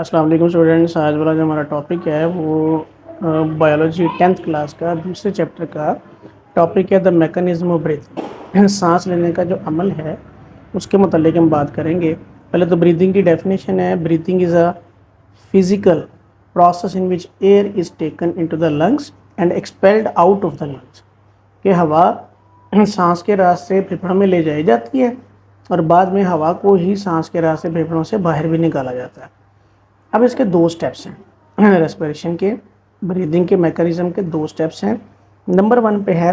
अस्सलाम वालेकुम स्टूडेंट्स। आज वाला जो हमारा टॉपिक है वो बायोलॉजी 10th क्लास का दूसरे चैप्टर का टॉपिक है द मैकेनिज्म ऑफ ब्रीथिंग। सांस लेने का जो अमल है उसके मुतालिक हम बात करेंगे। पहले तो ब्रीदिंग की डेफिनेशन है। Breathing is a physical process in which air is taken into the lungs and expelled out of the lungs. कि हवा सांस के रास्ते फेफड़ों में ले जाई जाती है और बाद में हवा को ही सांस के रास्ते फेफड़ों से बाहर भी निकाला जाता है। अब इसके दो स्टेप्स हैं रेस्पिरेशन के, ब्रीदिंग के मैकेनिज्म के दो स्टेप्स हैं। नंबर 1 पे है,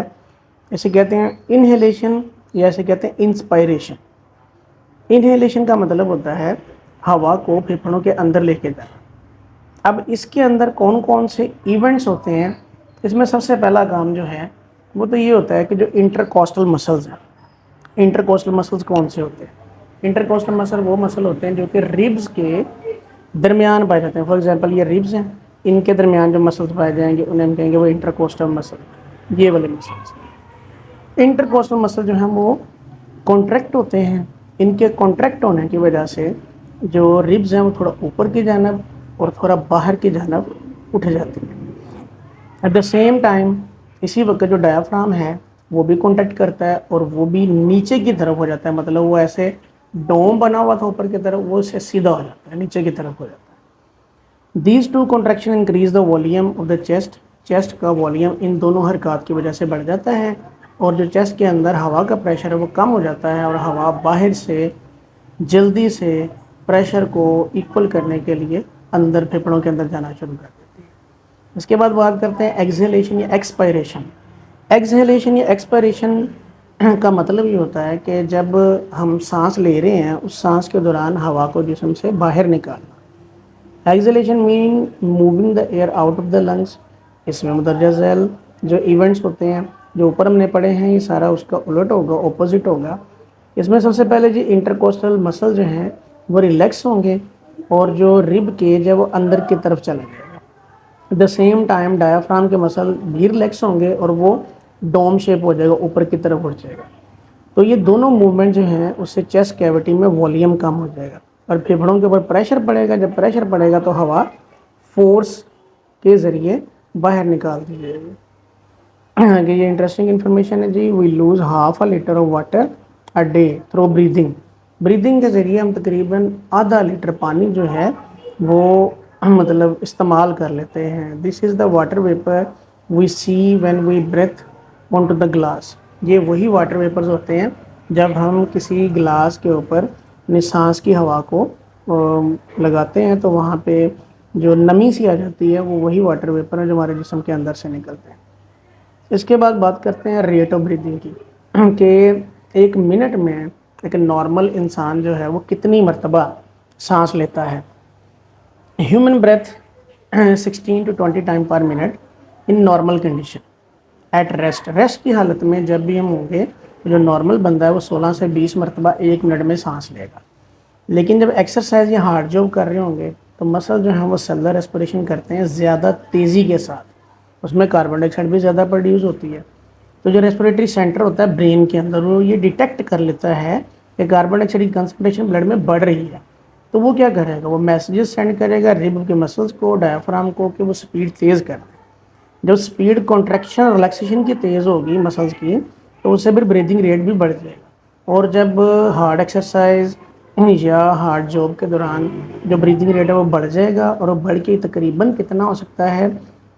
इसे कहते हैं इनहेलेशन या इसे कहते हैं इंस्पायरेशन। इनहेलेशन का मतलब होता है हवा को फेफड़ों के अंदर लेके जाना। अब इसके अंदर कौन कौन से इवेंट्स होते हैं, इसमें सबसे पहला काम जो है वो तो ये होता है कि जो इंटरकॉस्टल मसल्स हैं। इंटरकॉस्टल मसल्स कौन से होते हैं? इंटरकॉस्टल मसल वो मसल होते हैं जो कि रिब्स के दरमियान पाए जाते हैं। फॉर एग्जांपल ये रिब्स हैं, इनके दरमियान जो मसल्स पाए जाएंगे उन्हें हम कहेंगे वो इंटरकोस्टल मसल। ये वाले मसल्स इंटरकोस्टल मसल जो हैं वो कॉन्ट्रैक्ट होते हैं। इनके कॉन्ट्रैक्ट होने की वजह से जो रिब्स हैं वो थोड़ा ऊपर की जानब और थोड़ा बाहर की जानब उठ जाती हैं। एट द सेम टाइम इसी वक्त जो डायाफ्राम है वो भी कॉन्टैक्ट करता है और वो भी नीचे की तरफ हो जाता है। मतलब वो ऐसे डोम बना हुआ था ऊपर की तरफ, वो इससे सीधा हो जाता है, नीचे की तरफ हो जाता है। These two contraction increase the volume of the chest. Chest का वॉल्यूम इन दोनों हरकत की वजह से बढ़ जाता है और जो चेस्ट के अंदर हवा का प्रेशर है वो कम हो जाता है और हवा बाहर से जल्दी से प्रेशर को इक्वल करने के लिए अंदर फेफड़ों के अंदर जाना शुरू कर देती है। इसके बाद बात करते हैं एक्सहेलेशन या एक्सपायरेशन। एक्सहेलेशन या एक्सपायरेशन का मतलब ये होता है कि जब हम सांस ले रहे हैं उस सांस के दौरान हवा को जिस्म से बाहर निकालना। Exhalation mean moving the air out of the lungs. इसमें मुदर्जा झैल जो इवेंट्स होते हैं जो ऊपर हमने पढ़े हैं ये सारा उसका उलट होगा, ऑपोजिट होगा। इसमें सबसे पहले जी इंटरकोस्टल मसल जो हैं वो रिलैक्स होंगे और जो रिब केज है वो अंदर की तरफ चला जाएगा। At the same time diaphragm के मसल भी रिलैक्स होंगे और वो डोम शेप हो जाएगा, ऊपर की तरफ उठ जाएगा। तो ये दोनों मूवमेंट जो हैं उससे चेस्ट कैविटी में वॉल्यूम कम हो जाएगा और फेफड़ों के ऊपर प्रेशर पड़ेगा। जब प्रेशर पड़ेगा तो हवा फोर्स के ज़रिए बाहर निकाल दी जाएगी। आगे ये इंटरेस्टिंग इन्फॉर्मेशन है जी। We lose half a litre of water a day through breathing. Breathing के ज़रिए हम तकरीबन आधा लीटर पानी जो है वो मतलब इस्तेमाल कर लेते हैं। This is the water vapour we see when we breath on to the glass. ये वही वाटर वेपर्स होते हैं जब हम किसी गिलास के ऊपर अपनी सांस की हवा को लगाते हैं तो वहाँ पे जो नमी सी आ जाती है वो वही वाटर वेपर है जो हमारे जिस्म के अंदर से निकलते हैं। इसके बाद बात करते हैं रेट ऑफ ब्रीदिंग की कि एक मिनट में एक नॉर्मल इंसान जो है वो कितनी मरतबा सांस लेता है। ह्यूमन ब्रेथ 16 to 20 टाइम पर minute in normal condition. At rest की हालत में जब भी हम होंगे तो जो नॉर्मल बंदा है वो 16 से 20 मरतबा एक मिनट में सांस लेगा। लेकिन जब एक्सरसाइज या हार्ड जॉब कर रहे होंगे तो मसल जो है वो सेलुलर रेस्पिरेशन करते हैं ज़्यादा तेज़ी के साथ, उसमें कार्बन डाइऑक्साइड भी ज़्यादा प्रोड्यूस होती है। तो जो रेस्पिरेटरी सेंटर होता है ब्रेन के अंदर वो ये डिटेक्ट कर लेता है कि कार्बन डाइऑक्साइड की कंसनट्रेशन ब्लड में बढ़ रही है। तो वो क्या करेगा, वो मैसेजेस सेंड करेगा रिब के मसल्स को, डायाफ्राम को, कि वो स्पीड तेज़ कर दें। जब स्पीड कॉन्ट्रैक्शन रिलैक्सेशन की तेज़ होगी मसल्स की तो उससे फिर ब्रीदिंग रेट भी बढ़ जाएगा। और जब हार्ड एक्सरसाइज या हार्ड जॉब के दौरान जो ब्रीदिंग रेट है वो बढ़ जाएगा और वो बढ़ के तकरीबन कितना हो सकता है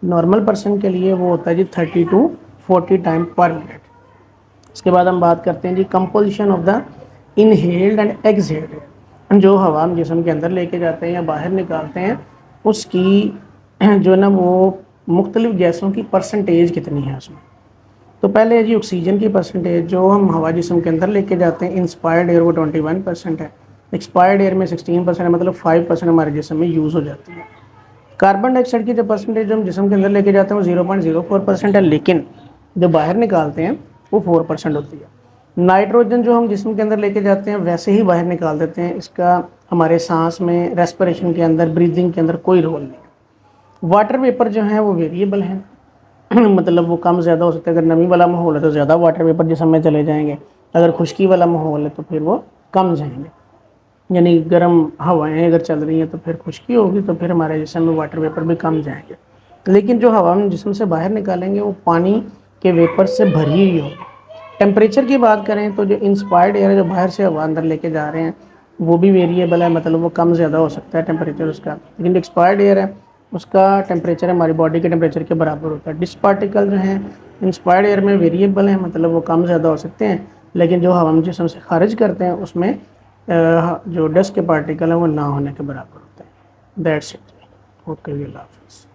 नॉर्मल पर्सन के लिए, वो होता है जी 30 to 40 टाइम पर मिनट। इसके बाद हम बात करते हैं जी composition of the inhaled and exhaled. जो हवा हम जिस्म के अंदर लेके जाते हैं या बाहर निकालते हैं उसकी जो है ना वो मुख्तलिफ गैसों की परसेंटेज कितनी है उसमें। तो पहले है जी ऑक्सीजन की परसेंटेज जो हम हवा जिस्म के अंदर लेके जाते हैं। इंस्पायर्ड एयर वो 21% है, एक्सपायर्ड एयर में 16% है, मतलब 5% हमारे जिस्म में यूज़ हो जाती है। कार्बन डाइऑक्साइड की जो परसेंटेज जो हम जिस्म के अंदर लेके जाते हैं वो 0.04% है, लेकिन जो बाहर निकालते हैं वो 4% होती है। नाइट्रोजन जो हम जिस्म के अंदर लेके जाते हैं वैसे ही बाहर निकाल देते हैं, इसका हमारे सांस में रेस्पिरेशन के अंदर ब्रीदिंग के अंदर कोई रोल नहीं है। वाटर वेपर जो है वो वेरिएबल है मतलब वो कम ज़्यादा हो सकता है। अगर नमी वाला माहौल है तो ज़्यादा वाटर वेपर जिस्म में चले जाएंगे, अगर खुश्की वाला माहौल है तो फिर वो कम जाएंगे। यानी गर्म हवाएं अगर चल रही हैं तो फिर खुश्की होगी, तो फिर हमारे जिस्म में वाटर वेपर भी कम जाएंगे। लेकिन जो हवा हम जिस्म से बाहर निकालेंगे वो पानी के वेपर से भरी हुई होगी। टेम्परेचर की बात करें तो जो इंस्पायर्ड एयर है, जो बाहर से हवा अंदर लेके जा रहे हैं, वो भी वेरिएबल है, मतलब वो कम ज़्यादा हो सकता है टेम्परेचर उसका। लेकिन जो एक्सपायर्ड एयर है उसका टेम्परेचर हमारी बॉडी के टेम्परेचर के बराबर होता है। डिस पार्टिकल जो हैं इंस्पायर्ड एयर में वेरिएबल हैं, मतलब वो कम ज़्यादा हो सकते हैं, लेकिन जो हवा हम जिस्म से खारिज करते हैं उसमें जो डस्ट के पार्टिकल हैं वो ना होने के बराबर होते हैं। That's it. ओके, अल्लाह हाफ़िज़।